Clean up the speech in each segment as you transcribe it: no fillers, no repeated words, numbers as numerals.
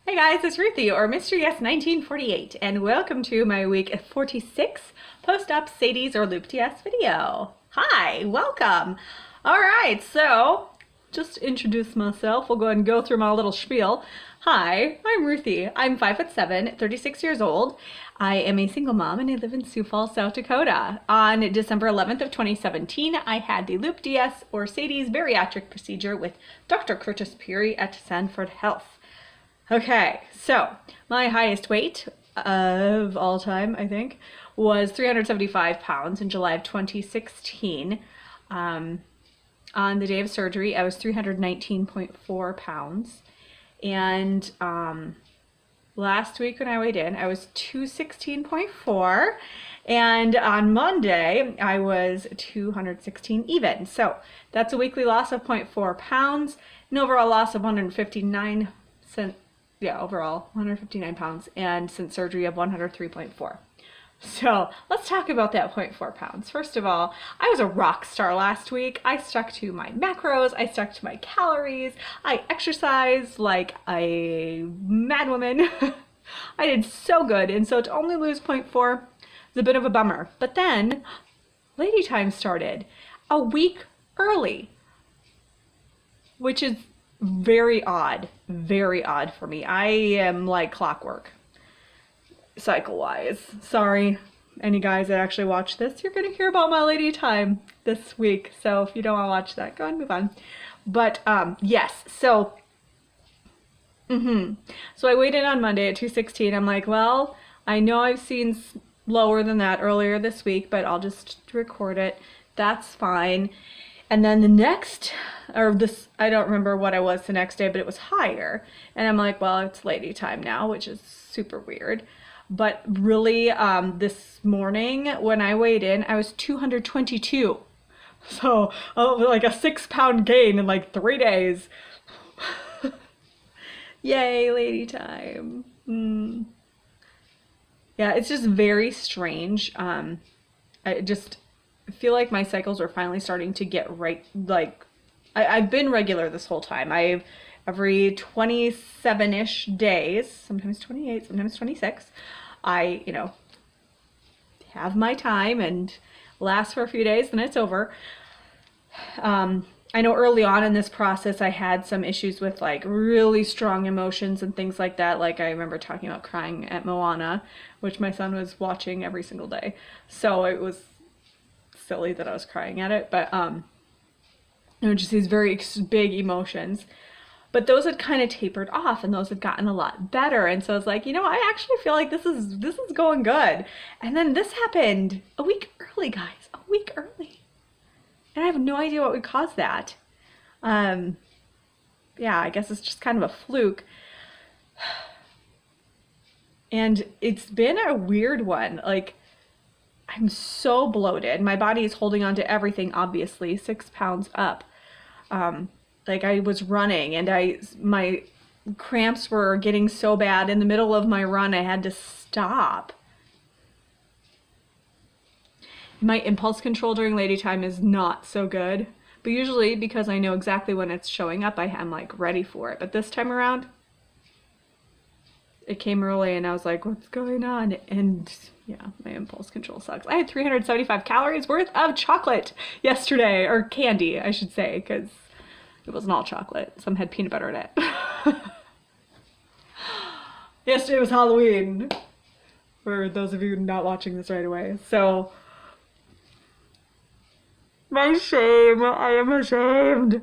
Hey guys, it's Ruthie, or Mystery S 1948, and welcome to my week 46 post-op SADI-S or Loop DS video. Hi, welcome. All right, so just to introduce myself, we'll go ahead and go through my little spiel. Hi, I'm Ruthie. I'm 5'7", 36 years old. I am a single mom and I live in Sioux Falls, South Dakota. On December 11th of 2017, I had the Loop DS or SADI-S bariatric procedure with Dr. Curtis Peary at Sanford Health. Okay, so my highest weight of all time, I think, was 375 pounds in July of 2016. On the day of surgery, I was 319.4 pounds. And last week when I weighed in, I was 216.4. And on Monday, I was 216 even. So that's a weekly loss of 0.4 pounds, an overall loss of 159 overall 159 pounds, and since surgery of 103.4. So let's talk about that 0.4 pounds. First of all, I was a rock star last week. I stuck to my macros, I stuck to my calories, I exercised like a madwoman. I did so good, and so to only lose 0.4 is a bit of a bummer. But then lady time started a week early, which is very odd for me. I am like clockwork cycle-wise. Sorry, any guys that actually watch this, you're gonna hear about my lady time this week. So if you don't want to watch that, go ahead and move on. But yes, so I weighed in on Monday at 216. I'm like, well, I know I've seen lower than that earlier this week, but I'll just record it. That's fine. And then the next, I don't remember what I was the next day, but it was higher. And I'm like, well, it's lady time now, which is super weird. But really, this morning when I weighed in, I was 222. So like a 6-pound gain in like 3 days. Yay, lady time. Yeah, it's just very strange. I feel like my cycles are finally starting to get right. Like I've been regular this whole time. Every 27-ish days, sometimes 28, sometimes 26, I, have my time and last for a few days, then it's over. I know early on in this process, I had some issues with like really strong emotions and things like that. Like I remember talking about crying at Moana, which my son was watching every single day. So it was silly that I was crying at it, but just these very big emotions. But those had kind of tapered off, and those had gotten a lot better. And so I was like, I actually feel like this is going good. And then this happened a week early, guys, a week early, and I have no idea what would cause that. Yeah, I guess it's just kind of a fluke. And it's been a weird one. Like, I'm so bloated. My body is holding on to everything, obviously, 6 pounds up. Like I was running and my cramps were getting so bad in the middle of my run, I had to stop. My impulse control during lady time is not so good, but usually because I know exactly when it's showing up, I am like ready for it. But this time around, it came early and I was like, what's going on? And yeah, my impulse control sucks. I had 375 calories worth of chocolate yesterday, or candy, I should say, because it wasn't all chocolate. Some had peanut butter in it. Yesterday was Halloween, for those of you not watching this right away. So, my shame, I am ashamed.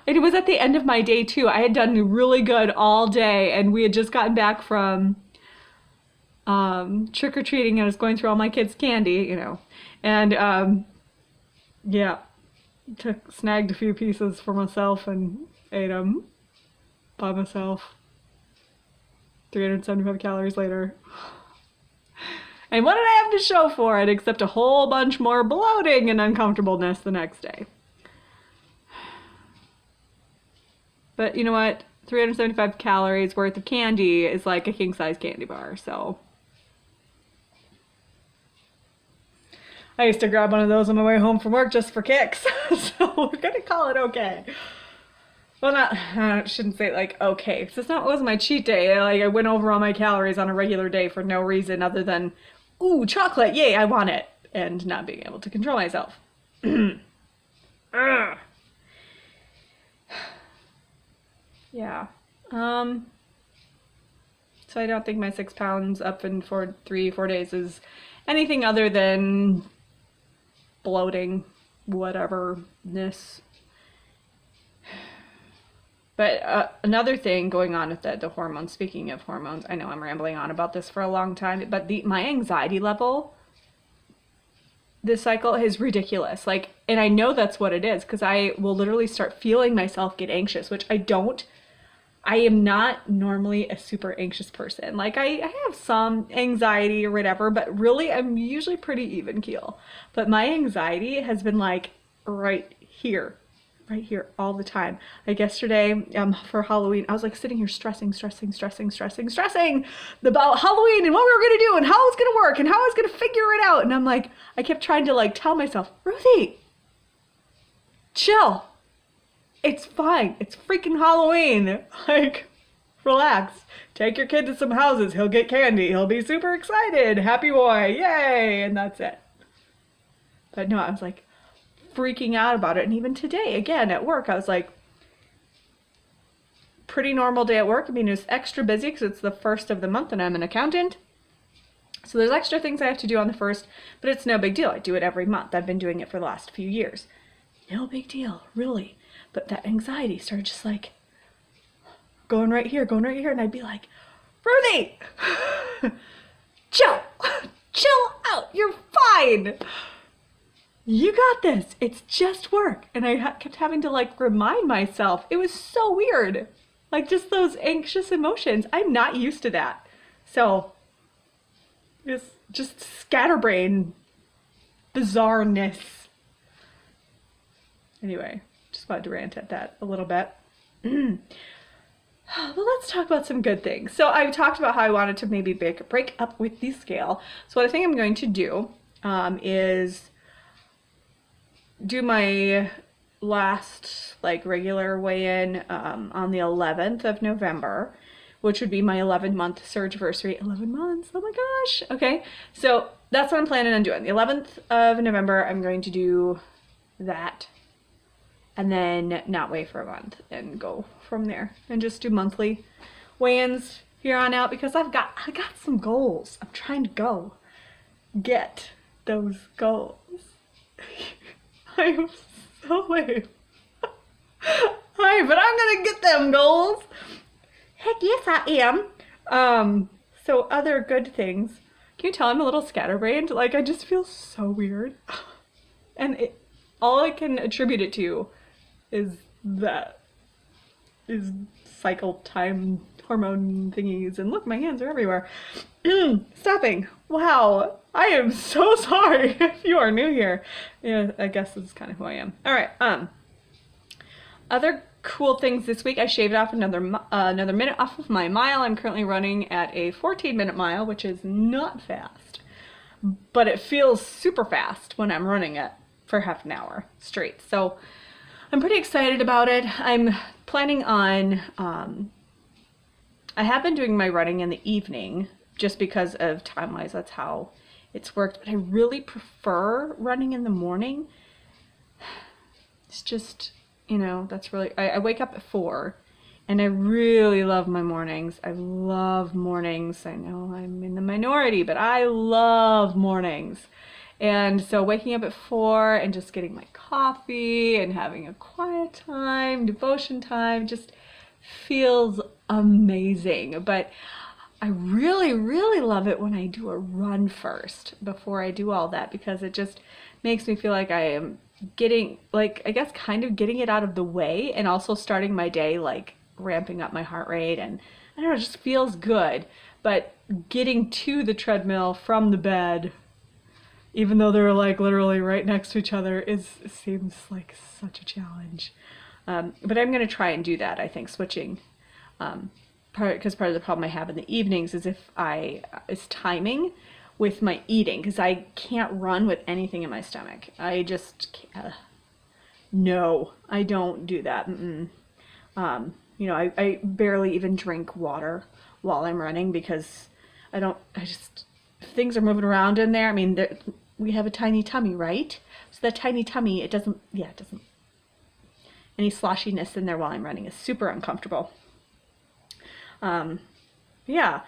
And it was at the end of my day too. I had done really good all day, and we had just gotten back from trick-or-treating, and I was going through all my kids' candy, and yeah, snagged a few pieces for myself and ate them by myself. 375 calories later. And what did I have to show for it except a whole bunch more bloating and uncomfortableness the next day? But you know what? 375 calories worth of candy is like a king-size candy bar, so I used to grab one of those on my way home from work just for kicks. So we're gonna call it okay. Well, not, I shouldn't say like, okay. So it's not, it wasn't my cheat day. Like, I went over all my calories on a regular day for no reason other than, ooh, chocolate, yay, I want it. And not being able to control myself. Ugh. Yeah. So I don't think my 6 pounds up in 4 days is anything other than bloating, whateverness. But another thing going on with the hormones, speaking of hormones, I know I'm rambling on about this for a long time, but my anxiety level this cycle is ridiculous. Like, and I know that's what it is because I will literally start feeling myself get anxious, which I am not normally a super anxious person. Like I have some anxiety or whatever, but really I'm usually pretty even keel. But my anxiety has been like right here all the time. Like yesterday, for Halloween, I was like sitting here stressing about Halloween and what we were gonna do and how it's gonna work and how I was gonna figure it out. And I'm like, I kept trying to like tell myself, Ruthie, chill. It's fine. It's freaking Halloween. Like, relax. Take your kid to some houses. He'll get candy. He'll be super excited. Happy boy. Yay. And that's it. But no, I was like freaking out about it. And even today, again, at work, I was like, pretty normal day at work. I mean, it was extra busy because it's the first of the month and I'm an accountant. So there's extra things I have to do on the first, but it's no big deal. I do it every month. I've been doing it for the last few years. No big deal, really. But that anxiety started just like going right here. And I'd be like, Ruthie, chill out. You're fine. You got this. It's just work. And I kept having to like remind myself. It was so weird. Like just those anxious emotions. I'm not used to that. So it's just scatterbrain bizarreness. Anyway, just wanted to rant at that a little bit. Well, let's talk about some good things. So I talked about how I wanted to maybe break up with the scale. So what I think I'm going to do is do my last like regular weigh-in on the 11th of November, which would be my 11-month surgeversary. 11 months, oh my gosh. Okay, so that's what I'm planning on doing. The 11th of November, I'm going to do that. And then not weigh for a month and go from there and just do monthly weigh-ins here on out because I got some goals. I'm trying to get those goals. I am so lame. Hi, but I'm gonna get them goals. Heck yes, I am. So other good things. Can you tell I'm a little scatterbrained? Like I just feel so weird, and all I can attribute it to is cycle time hormone thingies. And look, my hands are everywhere. Stopping. Wow. I am so sorry if you are new here. Yeah, I guess this is kind of who I am. All right. Other cool things this week. I shaved off another minute off of my mile. I'm currently running at a 14-minute mile, which is not fast, but it feels super fast when I'm running it for half an hour straight. So I'm pretty excited about it. I'm planning on, I have been doing my running in the evening just because of time-wise, that's how it's worked, but I really prefer running in the morning. It's just, that's really, I wake up at 4 and I really love my mornings. I love mornings. I know I'm in the minority, but I love mornings. And so waking up at 4 and just getting my coffee and having a quiet time, devotion time, just feels amazing. But I really, really love it when I do a run first before I do all that because it just makes me feel like I am getting, like, I guess kind of getting it out of the way and also starting my day, like ramping up my heart rate and I don't know, it just feels good. But getting to the treadmill from the bed, even though they're like literally right next to each other, seems like such a challenge. But I'm going to try and do that, I think, switching. Because part of the problem I have in the evenings is is timing with my eating, because I can't run with anything in my stomach. I just can't. No, I don't do that. You know, I barely even drink water while I'm running because if things are moving around in there. I mean, we have a tiny tummy, right? So that tiny tummy, it doesn't, any sloshiness in there while I'm running is super uncomfortable. Yeah.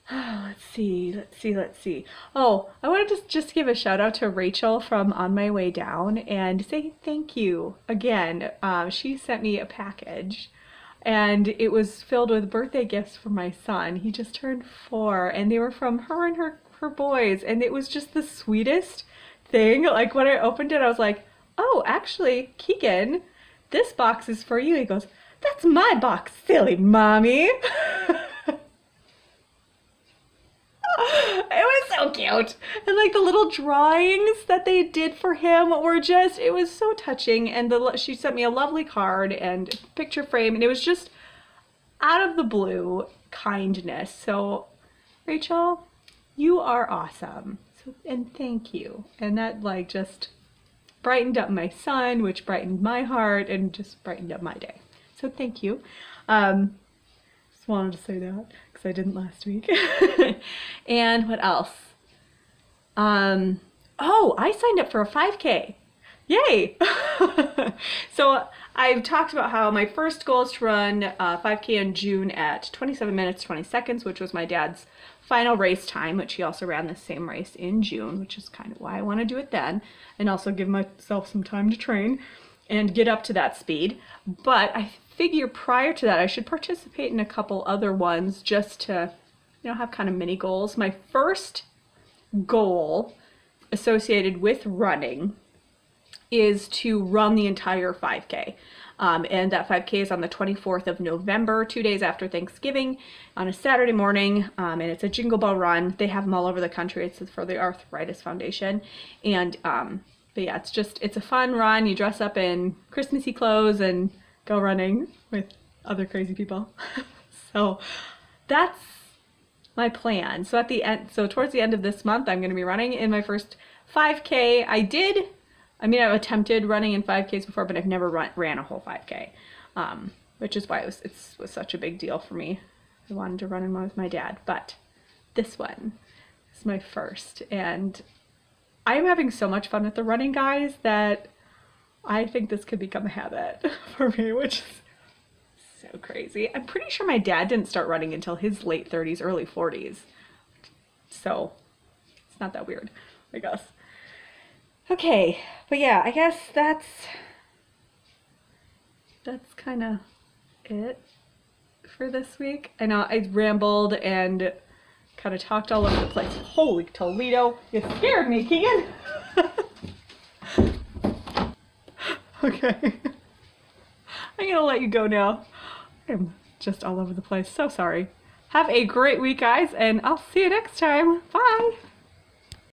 Let's see. Oh, I wanted to just give a shout out to Rachel from On My Way Down and say thank you again. She sent me a package and it was filled with birthday gifts for my son. He just turned 4 and they were from her and her boys, and it was just the sweetest thing. Like when I opened it, I was like, oh, actually, Keegan, this box is for you. He goes, that's my box, silly mommy. It was so cute. And like the little drawings that they did for him were just, it was so touching. And she sent me a lovely card and picture frame, and it was just out of the blue kindness. So Rachel, you are awesome. So, and thank you. And that like just brightened up my sun, which brightened my heart and just brightened up my day. So thank you. Just wanted to say that because I didn't last week. And what else? Oh, I signed up for a 5K. Yay! So I've talked about how my first goal is to run 5K in June at 27 minutes, 20 seconds, which was my dad's final race time, which he also ran the same race in June, which is kind of why I want to do it then, and also give myself some time to train and get up to that speed. But I figure prior to that, I should participate in a couple other ones just to, have kind of mini goals. My first goal associated with running is to run the entire 5K. And that 5K is on the 24th of November, 2 days after Thanksgiving, on a Saturday morning. And it's a Jingle Bell Run. They have them all over the country. It's for the Arthritis Foundation. And but yeah, it's a fun run. You dress up in Christmassy clothes and go running with other crazy people. So that's my plan. So towards the end of this month, I'm going to be running in my first 5K. I've attempted running in 5Ks before, but I've never ran a whole 5K, which is why it was such a big deal for me. I wanted to run in one with my dad, but this one is my first, and I'm having so much fun with the running, guys, that I think this could become a habit for me, which is so crazy. I'm pretty sure my dad didn't start running until his late 30s, early 40s, so it's not that weird, I guess. Okay, but yeah, I guess that's kind of it for this week. I know I rambled and kind of talked all over the place. Holy Toledo, you scared me, Keegan. Okay, I'm gonna let you go now. I'm just all over the place, so sorry. Have a great week, guys, and I'll see you next time. Bye.